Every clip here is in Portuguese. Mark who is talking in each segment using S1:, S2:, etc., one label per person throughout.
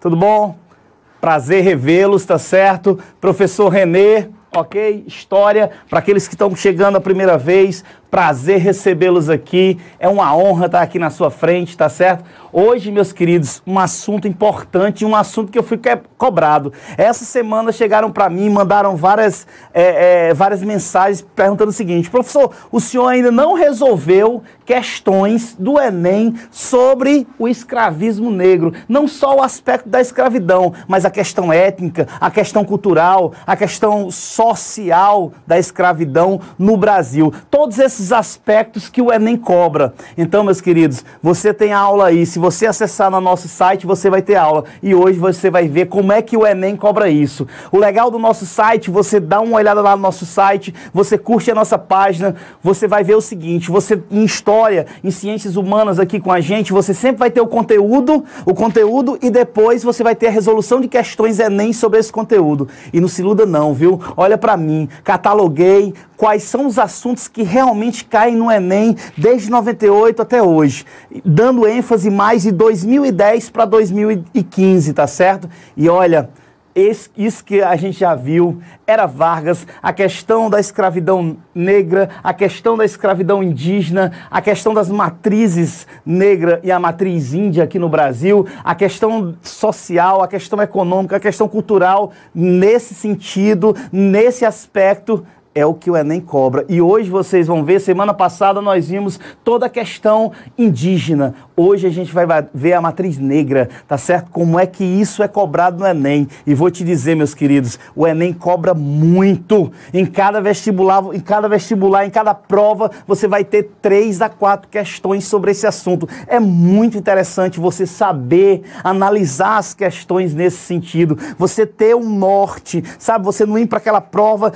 S1: Tudo bom? Prazer revê-los, tá certo? Professor Renê, ok? História, para aqueles que estão chegando a primeira vez, prazer recebê-los aqui. É uma honra estar aqui na sua frente, tá certo? Hoje, meus queridos, um assunto importante, um assunto que eu fui cobrado. Essa semana chegaram para mim, mandaram várias mensagens perguntando o seguinte: professor, o senhor ainda não resolveu questões do Enem sobre o escravismo negro. Não só o aspecto da escravidão, mas a questão étnica, a questão cultural, a questão social da escravidão no Brasil. Todos esses aspectos que o Enem cobra. Então, meus queridos, você tem aula aí. Se você acessar no nosso site, você vai ter aula. E hoje você vai ver como é que o Enem cobra isso. O legal do nosso site, você dá uma olhada lá no nosso site, você curte a nossa página, você vai ver o seguinte: você em história, em ciências humanas aqui com a gente, você sempre vai ter o conteúdo e depois você vai ter a resolução de questões Enem sobre esse conteúdo. E não se iluda não, viu? Olha para mim, cataloguei quais são os assuntos que realmente caem no Enem desde 98 até hoje, dando ênfase mais de 2010 para 2015, tá certo? E olha, isso que a gente já viu, era Vargas, a questão da escravidão negra, a questão da escravidão indígena, a questão das matrizes negra e a matriz índia aqui no Brasil, a questão social, a questão econômica, a questão cultural, nesse sentido, nesse aspecto, é o que o Enem cobra. E hoje vocês vão ver, semana passada nós vimos toda a questão indígena. Hoje a gente vai ver a matriz negra, tá certo? Como é que isso é cobrado no Enem. E vou te dizer, meus queridos, o Enem cobra muito. Em cada vestibular, em cada prova, você vai ter 3 a 4 questões sobre esse assunto. É muito interessante você saber analisar as questões nesse sentido. Você ter um norte, sabe? Você não ir para aquela prova,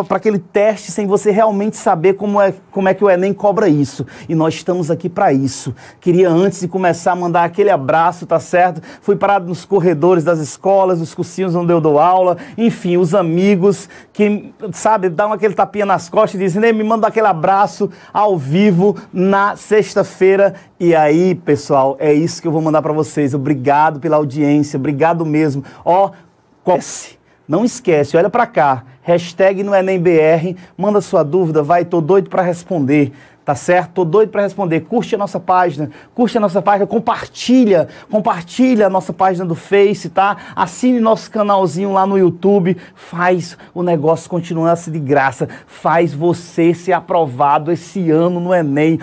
S1: para aquele teste, sem você realmente saber como é que o Enem cobra isso. E nós estamos aqui para isso. Queria, antes de começar, mandar aquele abraço, tá certo? Fui parado nos corredores das escolas, nos cursinhos onde eu dou aula, enfim, os amigos que, sabe, dão aquele tapinha nas costas e dizem: me manda aquele abraço ao vivo na sexta-feira. E aí, pessoal, é isso que eu vou mandar para vocês. Obrigado pela audiência, obrigado mesmo. Não esquece, olha para cá, hashtag no EnemBR, manda sua dúvida, tô doido para responder, tá certo? Tô doido para responder. Curte a nossa página, compartilha a nossa página do Face, tá? Assine nosso canalzinho lá no YouTube, faz o negócio continuar de graça, faz você ser aprovado esse ano no Enem.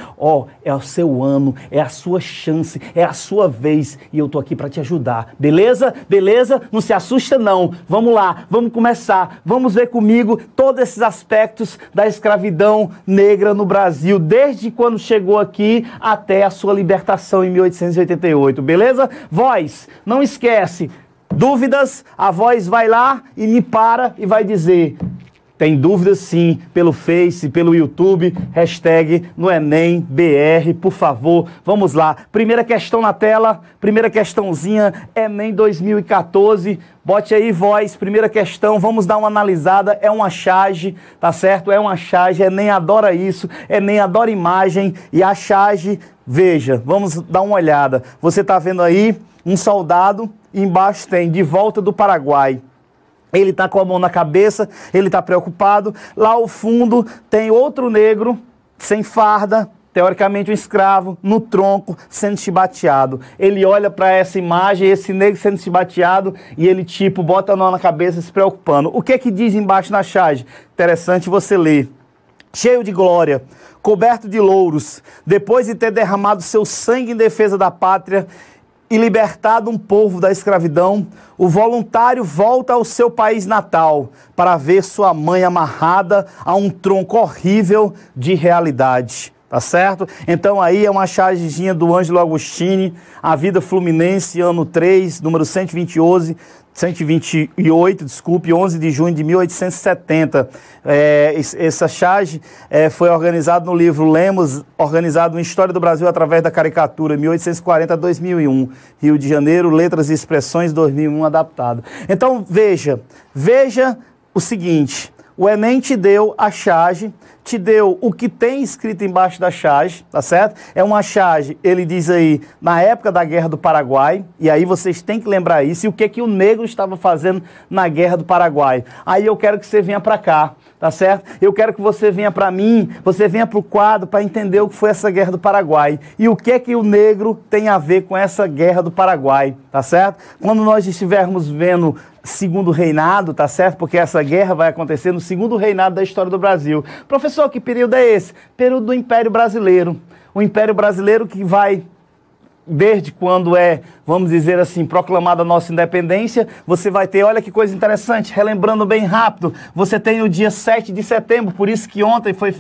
S1: É o seu ano, é a sua chance, é a sua vez e eu tô aqui para te ajudar, beleza? Beleza? Não se assusta não, vamos lá, vamos começar, vamos ver comigo todos esses aspectos da escravidão negra no Brasil, desde quando chegou aqui até a sua libertação em 1888, beleza? Voz, não esquece, dúvidas, a Voz vai lá e me para e vai dizer: tem dúvidas sim, pelo Face, pelo YouTube, hashtag no EnemBR, por favor, vamos lá. Primeira questão na tela, primeira questãozinha, Enem 2014, bote aí, Voz, primeira questão, vamos dar uma analisada, é uma charge, tá certo? É uma charge, Enem adora isso, Enem adora imagem, e a charge, veja, vamos dar uma olhada. Você tá vendo aí um soldado, e embaixo tem: de volta do Paraguai. Ele está com a mão na cabeça, ele está preocupado. Lá ao fundo tem outro negro, sem farda, teoricamente um escravo, no tronco, sendo chibateado. Ele olha para essa imagem, esse negro sendo chibateado, e ele bota a mão na cabeça se preocupando. O que é que diz embaixo na charge? Interessante você ler. Cheio de glória, coberto de louros, depois de ter derramado seu sangue em defesa da pátria e libertado um povo da escravidão, o voluntário volta ao seu país natal para ver sua mãe amarrada a um tronco horrível de realidade. Tá certo? Então aí é uma chargezinha do Ângelo Agostini, A Vida Fluminense, ano 3, número 128, 11 de junho de 1870. Essa charge foi organizada no livro Lemos, organizado em História do Brasil através da caricatura, 1840 a 2001. Rio de Janeiro, Letras e Expressões, 2001, adaptado. Então veja o seguinte: O Enem te deu a charge, te deu o que tem escrito embaixo da charge, tá certo? É uma charge, ele diz aí, na época da Guerra do Paraguai, e aí vocês têm que lembrar isso, e o que o negro estava fazendo na Guerra do Paraguai. Aí eu quero que você venha para cá, tá certo? Eu quero que você venha para mim, você venha para o quadro para entender o que foi essa Guerra do Paraguai. E o que o negro tem a ver com essa Guerra do Paraguai, tá certo? Quando nós estivermos vendo segundo reinado, tá certo? Porque essa guerra vai acontecer no segundo reinado da história do Brasil. Professor, que período é esse? Período do Império Brasileiro. O Império Brasileiro que vai, desde quando vamos dizer assim, proclamada a nossa independência, você vai ter, olha que coisa interessante, relembrando bem rápido, você tem o dia 7 de setembro, por isso que ontem foi,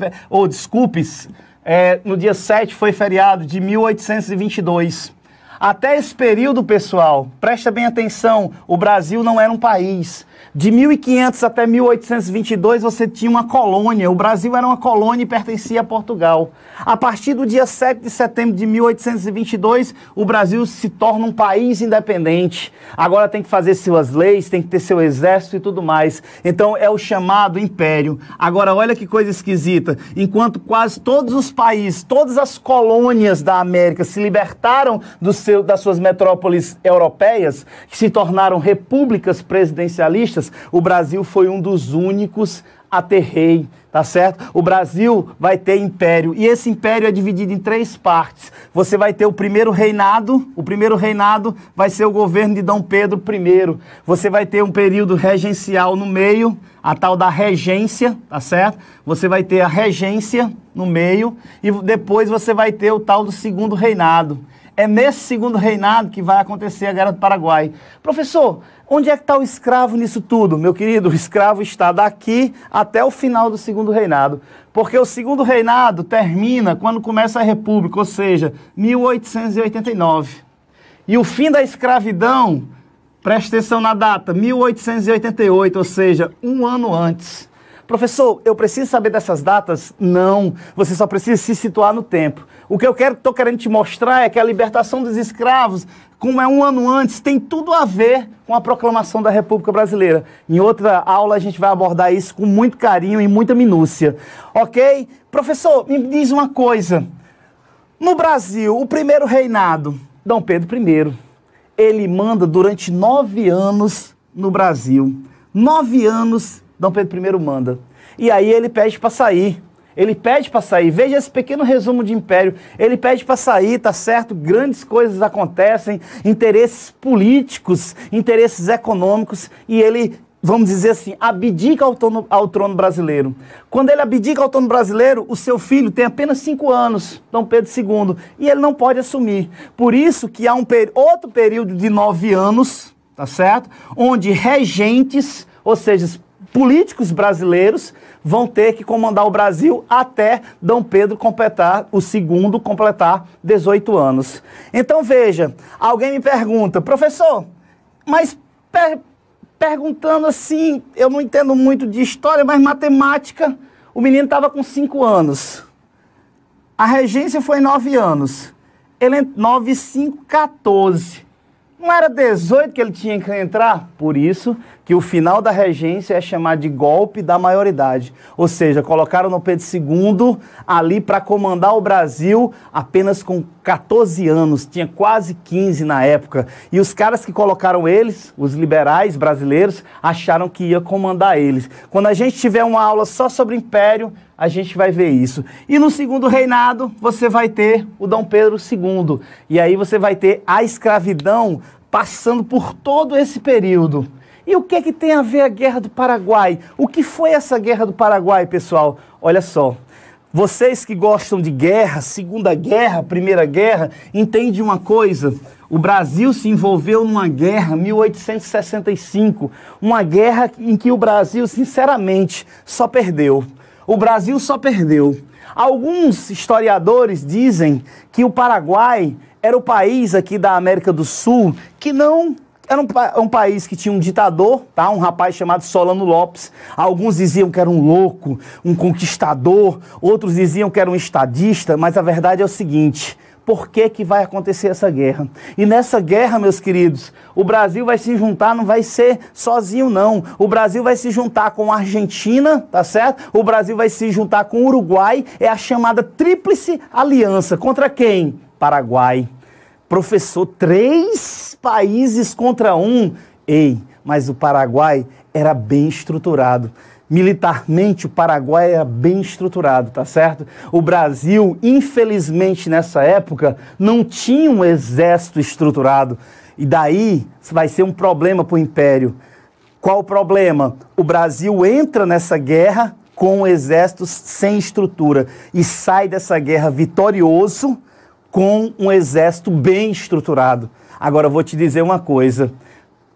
S1: no dia 7 foi feriado de 1822. Até esse período, pessoal, presta bem atenção, o Brasil não era um país. De 1500 até 1822 você tinha uma colônia, o Brasil era uma colônia e pertencia a Portugal. A partir do dia 7 de setembro de 1822, o Brasil se torna um país independente. Agora tem que fazer suas leis, tem que ter seu exército e tudo mais. Então é o chamado império. Agora olha que coisa esquisita, enquanto quase todos os países, todas as colônias da América se libertaram das suas metrópoles europeias, que se tornaram repúblicas presidencialistas, o Brasil foi um dos únicos a ter rei, tá certo? O Brasil vai ter império, e esse império é dividido em 3 partes. Você vai ter o primeiro reinado vai ser o governo de Dom Pedro I. Você vai ter um período regencial no meio, a tal da regência, tá certo? Você vai ter a regência no meio, e depois você vai ter o tal do segundo reinado. É nesse segundo reinado que vai acontecer a Guerra do Paraguai. Professor, onde é que está o escravo nisso tudo? Meu querido, o escravo está daqui até o final do segundo reinado. Porque o segundo reinado termina quando começa a República, ou seja, 1889. E o fim da escravidão, preste atenção na data, 1888, ou seja, um ano antes. Professor, eu preciso saber dessas datas? Não, você só precisa se situar no tempo. O que eu estou querendo te mostrar é que a libertação dos escravos, como é um ano antes, tem tudo a ver com a proclamação da República Brasileira. Em outra aula a gente vai abordar isso com muito carinho e muita minúcia. Ok? Professor, me diz uma coisa. No Brasil, o primeiro reinado, Dom Pedro I, ele manda durante 9 anos no Brasil. 9 anos Dom Pedro I manda. E aí ele pede para sair. Ele pede para sair. Veja esse pequeno resumo de império. Ele pede para sair, tá certo? Grandes coisas acontecem, interesses políticos, interesses econômicos, e ele, vamos dizer assim, abdica ao trono brasileiro. Quando ele abdica ao trono brasileiro, o seu filho tem apenas 5 anos, Dom Pedro II, e ele não pode assumir. Por isso que há outro período de 9 anos, tá certo? Onde regentes, ou seja, políticos brasileiros vão ter que comandar o Brasil até Dom Pedro o segundo completar 18 anos. Então veja, alguém me pergunta, professor, mas perguntando assim, eu não entendo muito de história, mas matemática, o menino estava com 5 anos. A regência foi 9 anos. Ele 9, 5, 14. Não era 18 que ele tinha que entrar? Por isso que o final da regência é chamado de golpe da maioridade. Ou seja, colocaram Dom Pedro II ali para comandar o Brasil apenas com 14 anos, tinha quase 15 na época. E os caras que colocaram eles, os liberais brasileiros, acharam que ia comandar eles. Quando a gente tiver uma aula só sobre império, a gente vai ver isso. E no segundo reinado, você vai ter o Dom Pedro II. E aí você vai ter a escravidão passando por todo esse período. E o que tem a ver a Guerra do Paraguai? O que foi essa Guerra do Paraguai, pessoal? Olha só, vocês que gostam de guerra, Segunda Guerra, Primeira Guerra, entendem uma coisa. O Brasil se envolveu numa guerra em 1865, uma guerra em que o Brasil, sinceramente, só perdeu. O Brasil só perdeu. Alguns historiadores dizem que o Paraguai era o país aqui da América do Sul que não... Era um país que tinha um ditador, tá? Um rapaz chamado Solano Lopes. Alguns diziam que era um louco, um conquistador. Outros diziam que era um estadista. Mas a verdade é o seguinte, por que que vai acontecer essa guerra. E nessa guerra, meus queridos, o Brasil vai se juntar, não vai ser sozinho não. O Brasil vai se juntar com a Argentina, tá certo? O Brasil vai se juntar com o Uruguai, é a chamada Tríplice Aliança. Contra quem? Paraguai. Professor, 3 países contra 1. Ei, mas o Paraguai era bem estruturado. Militarmente, o Paraguai era bem estruturado, tá certo? O Brasil, infelizmente, nessa época, não tinha um exército estruturado. E daí vai ser um problema para o Império. Qual o problema? O Brasil entra nessa guerra com exércitos sem estrutura e sai dessa guerra vitorioso com um exército bem estruturado. Agora, eu vou te dizer uma coisa.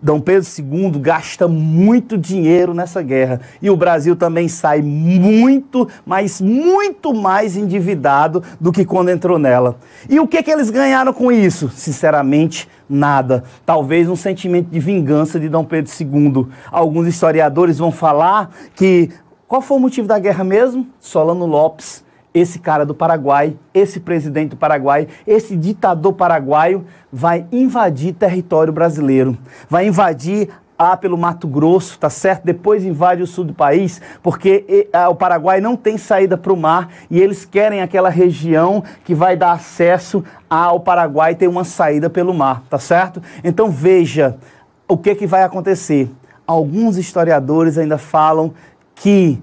S1: Dom Pedro II gasta muito dinheiro nessa guerra. E o Brasil também sai muito, mas muito mais endividado do que quando entrou nela. E o que eles ganharam com isso? Sinceramente, nada. Talvez um sentimento de vingança de Dom Pedro II. Alguns historiadores vão falar que... Qual foi o motivo da guerra mesmo? Solano Lopes, esse cara do Paraguai, esse presidente do Paraguai, esse ditador paraguaio vai invadir território brasileiro. Vai invadir lá pelo Mato Grosso, tá certo? Depois invade o sul do país, porque o Paraguai não tem saída para o mar e eles querem aquela região que vai dar acesso ao Paraguai ter uma saída pelo mar, tá certo? Então veja o que vai acontecer. Alguns historiadores ainda falam que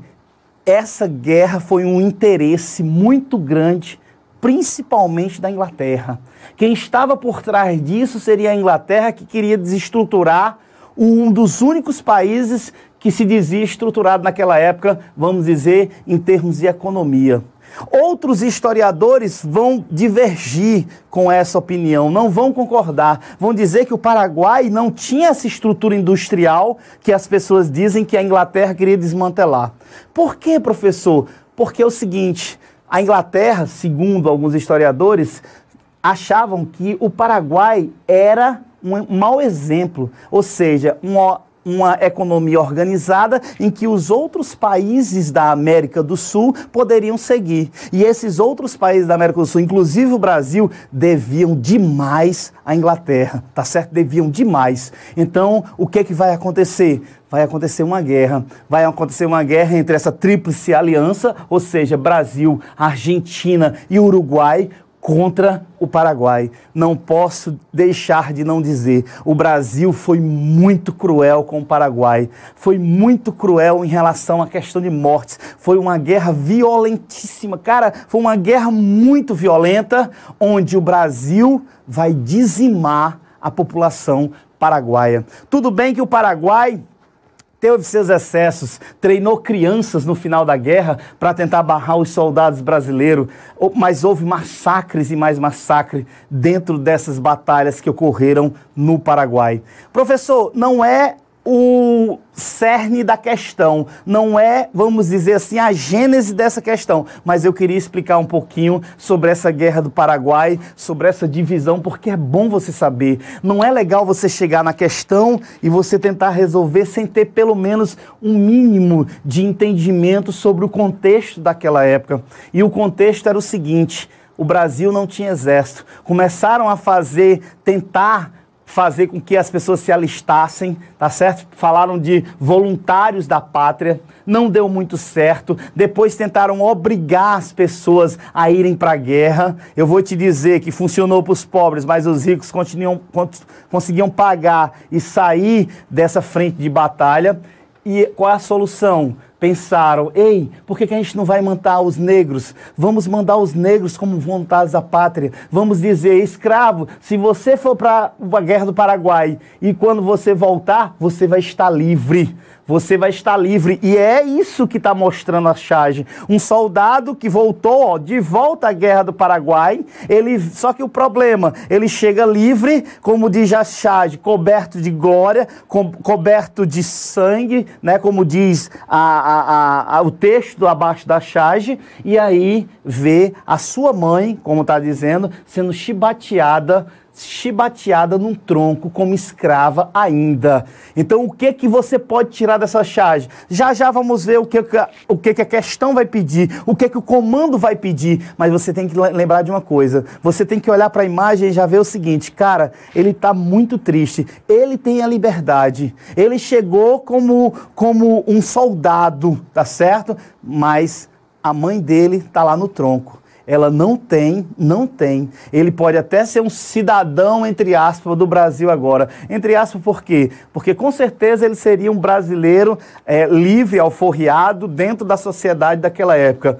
S1: essa guerra foi um interesse muito grande, principalmente da Inglaterra. Quem estava por trás disso seria a Inglaterra, que queria desestruturar um dos únicos países que se dizia estruturado naquela época, vamos dizer, em termos de economia. Outros historiadores vão divergir com essa opinião, não vão concordar. Vão dizer que o Paraguai não tinha essa estrutura industrial que as pessoas dizem que a Inglaterra queria desmantelar. Por quê, professor? Porque é o seguinte, a Inglaterra, segundo alguns historiadores, achavam que o Paraguai era um mau exemplo, ou seja, uma economia organizada em que os outros países da América do Sul poderiam seguir. E esses outros países da América do Sul, inclusive o Brasil, deviam demais à Inglaterra, tá certo? Deviam demais. Então, o que vai acontecer? Vai acontecer uma guerra. Vai acontecer uma guerra entre essa tríplice aliança, ou seja, Brasil, Argentina e Uruguai, contra o Paraguai. Não posso deixar de não dizer, o Brasil foi muito cruel com o Paraguai, foi muito cruel em relação à questão de mortes, foi uma guerra violentíssima, cara, foi uma guerra muito violenta, onde o Brasil vai dizimar a população paraguaia. Tudo bem que o Paraguai teve seus excessos, treinou crianças no final da guerra para tentar barrar os soldados brasileiros, mas houve massacres e mais massacre dentro dessas batalhas que ocorreram no Paraguai. Professor, não é o cerne da questão, não é, vamos dizer assim, a gênese dessa questão, mas eu queria explicar um pouquinho sobre essa guerra do Paraguai, sobre essa divisão, porque é bom você saber. Não é legal você chegar na questão e você tentar resolver sem ter pelo menos um mínimo de entendimento sobre o contexto daquela época. E o contexto era o seguinte, o Brasil não tinha exército, começaram a tentar fazer com que as pessoas se alistassem, tá certo? Falaram de voluntários da pátria, não deu muito certo. Depois tentaram obrigar as pessoas a irem para a guerra. Eu vou te dizer que funcionou para os pobres, mas os ricos conseguiam pagar e sair dessa frente de batalha. E qual é a solução? Pensaram, ei, por que a gente não vai mandar os negros? Vamos mandar os negros como voluntários da pátria. Vamos dizer, escravo, se você for para a guerra do Paraguai e quando você voltar, você vai estar livre. Você vai estar livre. E é isso que está mostrando a charge. Um soldado que voltou de volta à guerra do Paraguai, só que o problema, ele chega livre, como diz a charge, coberto de glória, coberto de sangue, né, como diz o texto abaixo da charge, e aí vê a sua mãe, como está dizendo, sendo chibateada, chibateada num tronco como escrava ainda. Então o que que você pode tirar dessa charge? Já já vamos ver o que a questão vai pedir, o que o comando vai pedir, mas você tem que lembrar de uma coisa, você tem que olhar para a imagem e já ver o seguinte, cara, ele está muito triste, ele tem a liberdade, ele chegou como um soldado, tá certo? Mas a mãe dele está lá no tronco. Ela não tem. Ele pode até ser um cidadão, entre aspas, do Brasil agora. Entre aspas, por quê? Porque com certeza ele seria um brasileiro livre, alforriado, dentro da sociedade daquela época.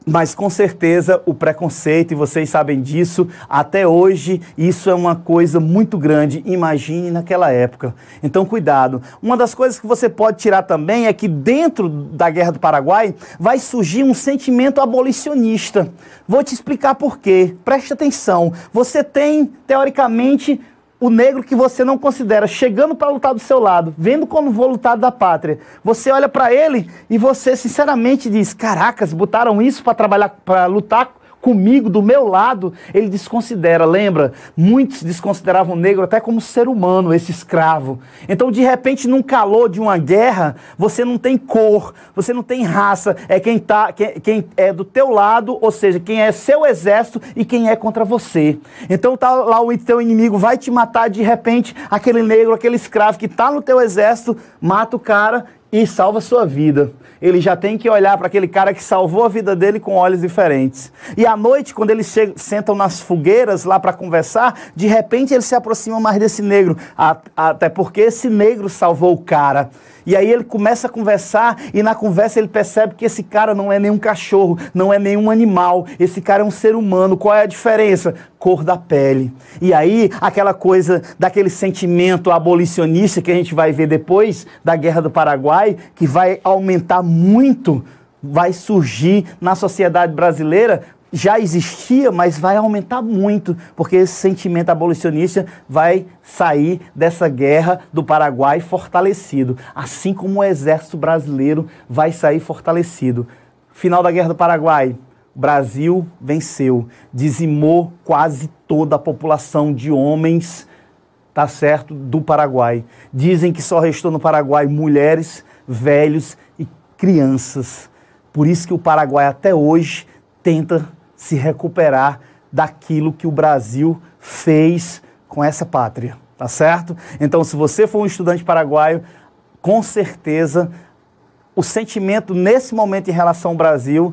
S1: Mas com certeza o preconceito, e vocês sabem disso, até hoje isso é uma coisa muito grande, imagine naquela época. Então cuidado. Uma das coisas que você pode tirar também é que dentro da Guerra do Paraguai vai surgir um sentimento abolicionista. Vou te explicar por quê. Preste atenção. Você tem, teoricamente, o negro que você não considera, chegando para lutar do seu lado, vendo como voluntário da pátria. Você olha para ele e você sinceramente diz, caracas, botaram isso para trabalhar, para lutar comigo, do meu lado. Ele desconsidera, lembra? Muitos desconsideravam o negro até como ser humano, esse escravo. Então, de repente, num calor de uma guerra, você não tem cor, você não tem raça, é quem é do teu lado, ou seja, quem é seu exército e quem é contra você. Então, tá lá o teu inimigo vai te matar, de repente, aquele negro, aquele escravo que está no teu exército, mata o cara e salva a sua vida. Ele já tem que olhar para aquele cara que salvou a vida dele com olhos diferentes. E à noite, quando eles sentam nas fogueiras lá para conversar, de repente eles se aproximam mais desse negro, até porque esse negro salvou o cara. E aí ele começa a conversar e na conversa ele percebe que esse cara não é nenhum cachorro, não é nenhum animal, esse cara é um ser humano. Qual é a diferença? Cor da pele. E aí aquela coisa daquele sentimento abolicionista que a gente vai ver depois da Guerra do Paraguai, que vai aumentar muito, vai surgir na sociedade brasileira, já existia, mas vai aumentar muito, porque esse sentimento abolicionista vai sair dessa guerra do Paraguai fortalecido, assim como o exército brasileiro vai sair fortalecido. Final da Guerra do Paraguai, o Brasil venceu, dizimou quase toda a população de homens, tá certo, do Paraguai. Dizem que só restou no Paraguai mulheres, velhos e crianças. Por isso que o Paraguai até hoje tenta se recuperar daquilo que o Brasil fez com essa pátria, tá certo? Então, se você for um estudante paraguaio, com certeza o sentimento nesse momento em relação ao Brasil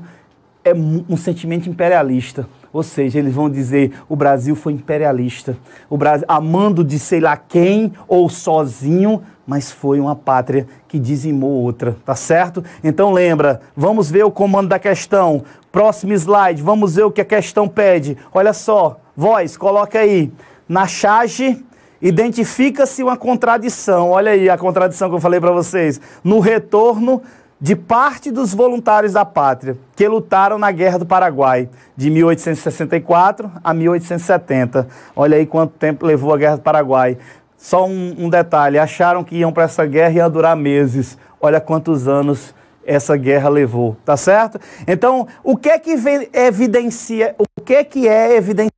S1: é um sentimento imperialista. Ou seja, eles vão dizer, o Brasil foi imperialista, o Brasil, amando de sei lá quem ou sozinho, mas foi uma pátria que dizimou outra, tá certo? Então lembra, vamos ver o comando da questão. Próximo slide, vamos ver o que a questão pede. Olha só, voz, coloca aí. Na charge, identifica-se uma contradição. Olha aí a contradição que eu falei para vocês. No retorno de parte dos voluntários da pátria que lutaram na Guerra do Paraguai, de 1864 a 1870. Olha aí quanto tempo levou a Guerra do Paraguai. Só um detalhe, acharam que iam para essa guerra e ia durar meses. Olha quantos anos essa guerra levou, tá certo? Então, o que é que evidencia, o que é evidenciado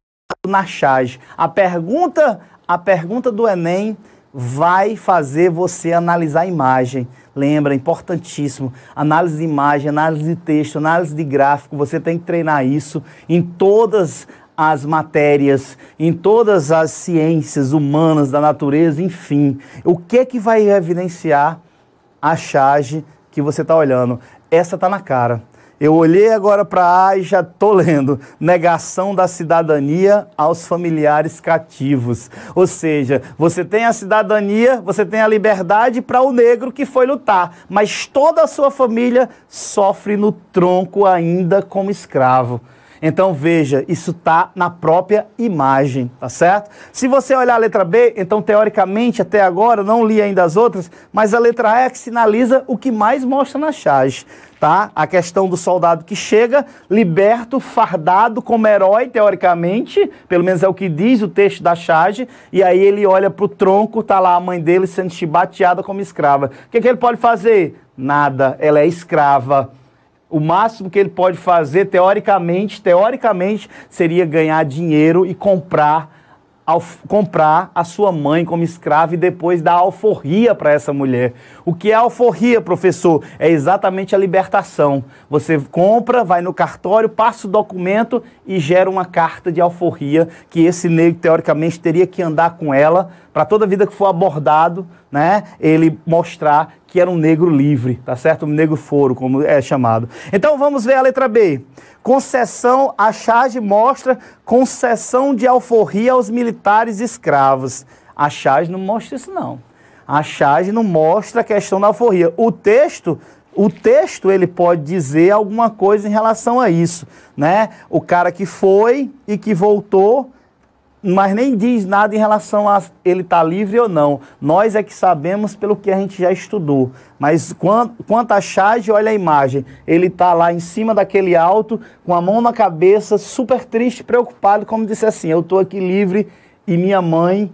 S1: na charge? A pergunta do Enem vai fazer você analisar a imagem. Lembra, importantíssimo, análise de imagem, análise de texto, análise de gráfico, você tem que treinar isso em todas as matérias, em todas as ciências humanas, da natureza, enfim. O que vai evidenciar a charge que você está olhando? Essa está na cara. Eu olhei agora para A e já estou lendo. Negação da cidadania aos familiares cativos. Ou seja, você tem a cidadania, você tem a liberdade para o negro que foi lutar, mas toda a sua família sofre no tronco ainda como escravo. Então veja, isso está na própria imagem, tá certo? Se você olhar a letra B, então teoricamente até agora, não li ainda as outras, mas a letra A é que sinaliza o que mais mostra na charge, tá? A questão do soldado que chega, liberto, fardado como herói, teoricamente, pelo menos é o que diz o texto da charge, e aí ele olha para o tronco, tá lá a mãe dele sendo chibateada como escrava. O que ele pode fazer? Nada, ela é escrava. O máximo que ele pode fazer, teoricamente, seria ganhar dinheiro e comprar comprar a sua mãe como escrava e depois dar alforria para essa mulher. O que é alforria, professor? É exatamente a libertação. Você compra, vai no cartório, passa o documento e gera uma carta de alforria que esse negro, teoricamente, teria que andar com ela para toda vida que for abordado, né, ele mostrar que era um negro livre, tá certo? Um negro foro, como é chamado. Então vamos ver a letra B. Concessão, a charge mostra concessão de alforria aos militares escravos. A charge não mostra isso, não. A charge não mostra a questão da alforria. O texto ele pode dizer alguma coisa em relação a isso, né? O cara que foi e que voltou, mas nem diz nada em relação a ele estar livre ou não. Nós é que sabemos pelo que a gente já estudou. Mas quanto a charge, olha a imagem. Ele está lá em cima daquele alto, com a mão na cabeça, super triste, preocupado, como disse assim, eu estou aqui livre e minha mãe,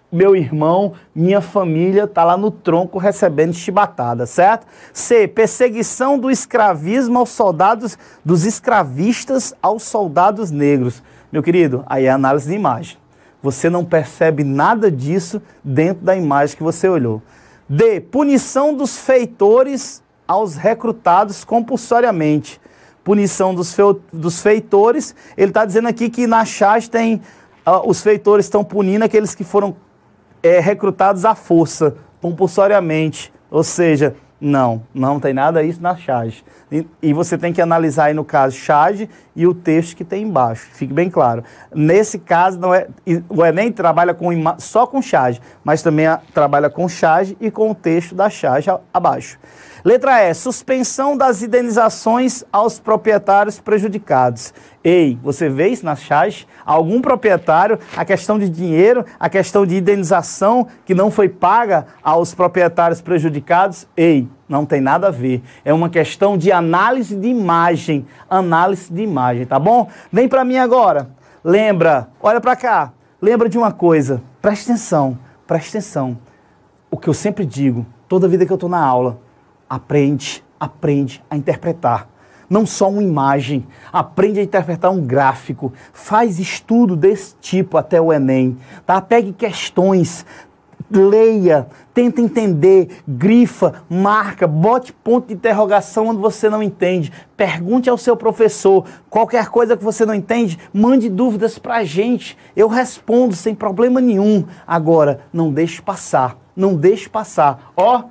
S1: meu irmão, minha família está lá no tronco recebendo chibatada, certo? C, perseguição do escravismo aos soldados, dos escravistas aos soldados negros. Meu querido, aí é análise de imagem. Você não percebe nada disso dentro da imagem que você olhou. D, punição dos feitores aos recrutados compulsoriamente. Punição dos feitores, ele está dizendo aqui que na charge tem, os feitores estão punindo aqueles que foram recrutados à força, compulsoriamente. Ou seja, não tem nada disso na charge. E você tem que analisar aí, no caso, charge e o texto que tem embaixo. Fique bem claro. Nesse caso, o Enem trabalha só com charge, mas também trabalha com charge e com o texto da charge abaixo. Letra E, suspensão das indenizações aos proprietários prejudicados. Ei, você vê isso na charge? Algum proprietário, a questão de dinheiro, a questão de indenização que não foi paga aos proprietários prejudicados? Ei, não tem nada a ver. É uma questão de análise de imagem. Análise de imagem, tá bom? Vem para mim agora. Lembra, olha para cá. Lembra de uma coisa. Preste atenção, preste atenção. O que eu sempre digo, toda vida que eu estou na aula, aprende a interpretar. Não só uma imagem, aprende a interpretar um gráfico, faz estudo desse tipo até o Enem, tá? Pegue questões, leia, tenta entender, grifa, marca, bote ponto de interrogação onde você não entende, pergunte ao seu professor, qualquer coisa que você não entende, mande dúvidas pra gente, eu respondo sem problema nenhum. Agora, não deixe passar, não deixe passar, ó,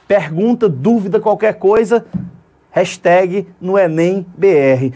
S1: pergunta, dúvida, qualquer coisa, hashtag no Enem BR.